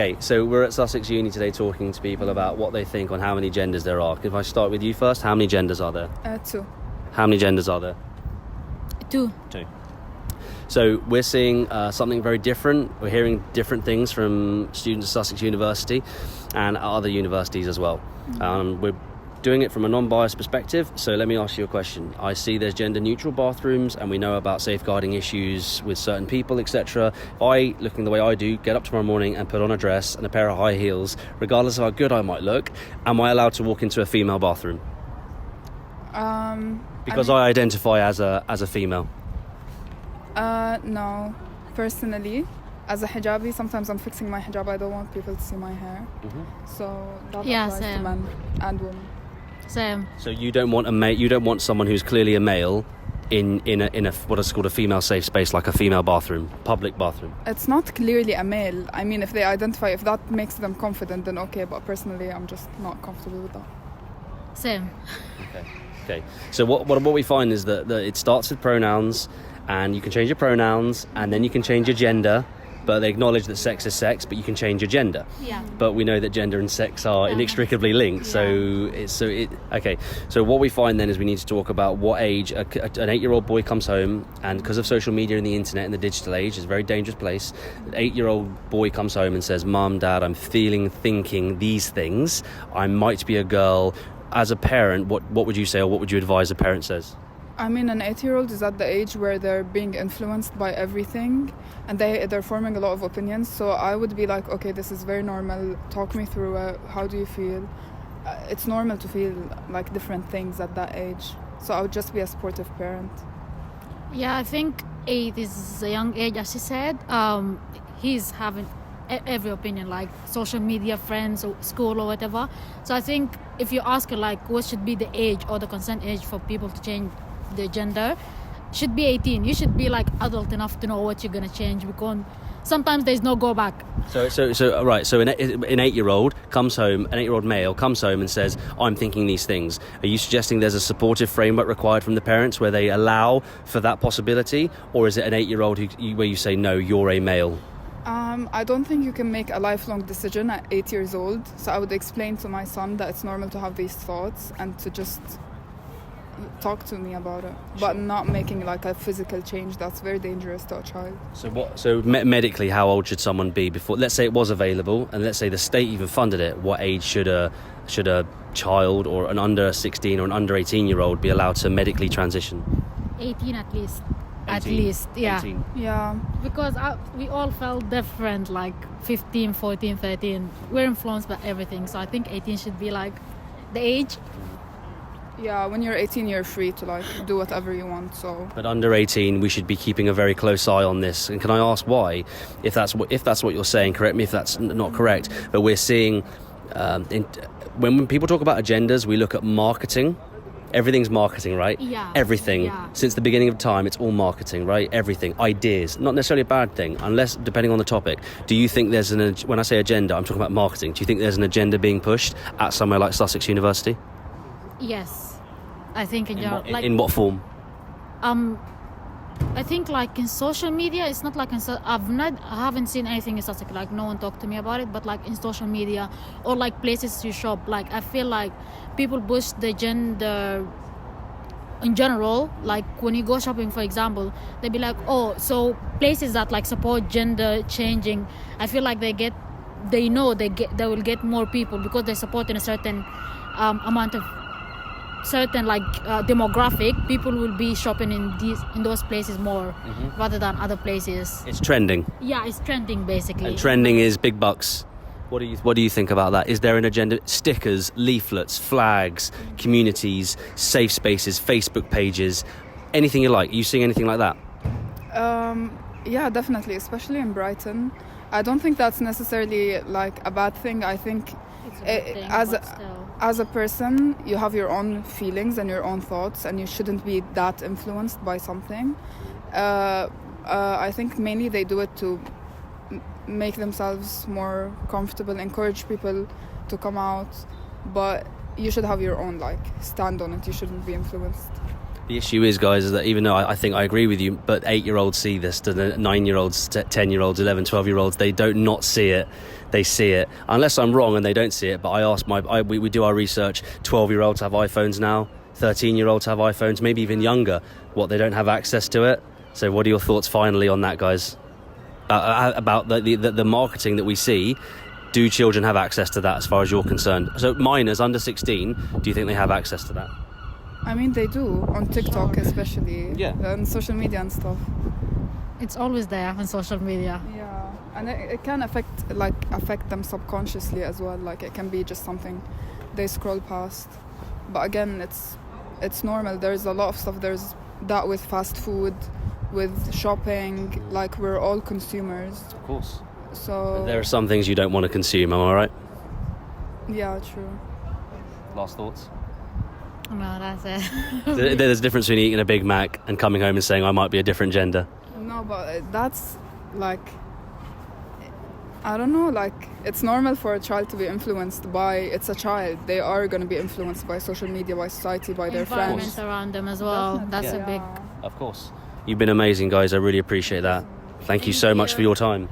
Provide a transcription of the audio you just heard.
Okay, so we're at Sussex Uni today talking to people about what they think on how many genders there are. If I start with you first, how many genders are there? 2. How many genders are there? 2. 2. So we're seeing something very different. We're hearing different things from students at Sussex University and other universities as well. We're doing it from a non-biased perspective. So let me ask you a question. I see there's gender-neutral bathrooms and we know about safeguarding issues with certain people, etc. If I, looking the way I do, get up tomorrow morning and put on a dress and a pair of high heels, regardless of how good I might look, am I allowed to walk into a female bathroom? Because I identify as a female. No. Personally, as a hijabi, sometimes I'm fixing my hijab. I don't want people to see my hair. So that applies to men and women. Same. So you don't want you don't want someone who's clearly a male in a what is called a female safe space, like a female bathroom, public bathroom. It's not clearly a male. I mean, if they identify, if that makes them confident, then okay. But personally, I'm just not comfortable with that. Same. Okay. So what we find is that it starts with pronouns, and you can change your pronouns, and then you can change your gender. But they acknowledge that sex is sex, but you can change your gender. Yeah. But we know that gender and sex are inextricably linked. Yeah. So what we find then is we need to talk about what age an 8-year-old boy comes home, and because of social media and the internet and the digital age, it's a very dangerous place. An 8-year-old boy comes home and says, "Mum, Dad, I'm thinking these things. I might be a girl." As a parent, what would you say, or what would you advise a parent says? I mean, an 8-year-old is at the age where they're being influenced by everything and they're forming a lot of opinions. So I would be like, okay, this is very normal. Talk me through it. How do you feel? It's normal to feel like different things at that age. So I would just be a supportive parent. Yeah, I think 8 is a young age, as she said. He's having every opinion, like social media, friends, or school, or whatever. So I think if you ask her, like, what should be the age or the consent age for people to change their gender, should be 18. You should be like adult enough to know what you're gonna change, because sometimes there's no go back. So an 8-year-old comes home, an 8-year-old male comes home and says, "I'm thinking these things." Are you suggesting there's a supportive framework required from the parents where they allow for that possibility, or is it an 8-year-old where you say, "No, you're a male"? I don't think you can make a lifelong decision at 8 years old. So I would explain to my son that it's normal to have these thoughts and to just talk to me about it, but not making like a physical change. That's very dangerous to a child. So medically, how old should someone be before, let's say it was available, and let's say the state even funded it, what age should a child or an under 16 or an under 18-year-old be allowed to medically transition? 18 at least. 18. At least, yeah. 18. Yeah. Because we all felt different, like 15, 14, 13. We're influenced by everything. So I think 18 should be like the age. Yeah, when you're 18, you're free to like do whatever you want. So, but under 18, we should be keeping a very close eye on this. And can I ask why? If that's what you're saying, correct me if that's not correct. But we're seeing when people talk about agendas, we look at marketing. Everything's marketing, right? Yeah. Everything. Yeah. Since the beginning of time, it's all marketing, right? Everything. Ideas. Not necessarily a bad thing, unless depending on the topic. Do you think there's when I say agenda, I'm talking about marketing. Do you think there's an agenda being pushed at somewhere like Sussex University? Yes. I think in what form? I think like in social media, it's not like I haven't seen anything in Sussex, like no one talked to me about it, but like in social media or like places you shop, like I feel like people push the gender in general. Like when you go shopping, for example, they'd be like, oh, so places that like support gender changing, I feel like they will get more people because they support in a certain amount of certain like demographic. People will be shopping in those places more rather than other places. It's trending. Yeah, it's trending basically. And trending is big bucks. What do you think about that? Is there an agenda? Stickers, leaflets, flags, communities, safe spaces, Facebook pages, anything you like? Are you seeing anything like that? Yeah, definitely, especially in Brighton. I don't think that's necessarily like a bad thing. I think It's a good thing, as a person, you have your own feelings and your own thoughts, and you shouldn't be that influenced by something. I think mainly they do it to make themselves more comfortable, encourage people to come out, but you should have your own like stand on it. You shouldn't be influenced. The issue is, guys, is that even though I think I agree with you, but 8-year-olds see this, the 9-year-olds, 10-year-olds, 11, 12-year-olds, they don't not see it. They see it. Unless I'm wrong and they don't see it, but I ask we do our research, 12-year-olds have iPhones now, 13-year-olds have iPhones, maybe even younger. What, they don't have access to it? So what are your thoughts finally on that, guys? About the marketing that we see? Do children have access to that as far as you're concerned? So minors under 16, do you think they have access to that? I mean, they do, on TikTok especially. Yeah. And social media and stuff. It's always there on social media. Yeah. And it can affect them subconsciously as well. Like, it can be just something they scroll past. But again, it's normal. There's a lot of stuff. There's that with fast food, with shopping. Like, we're all consumers. Of course. So... But there are some things you don't want to consume, am I right? Yeah, true. Last thoughts? No, that's it. There's a difference between eating a Big Mac and coming home and saying I might be a different gender. No, but that's like, I don't know, like, it's normal for a child to be influenced by, it's a child. They are going to be influenced by social media, by society, by their Environment friends. around them as well. Definitely. That's a big... Of course. You've been amazing, guys. I really appreciate that. Thank you so much for your time.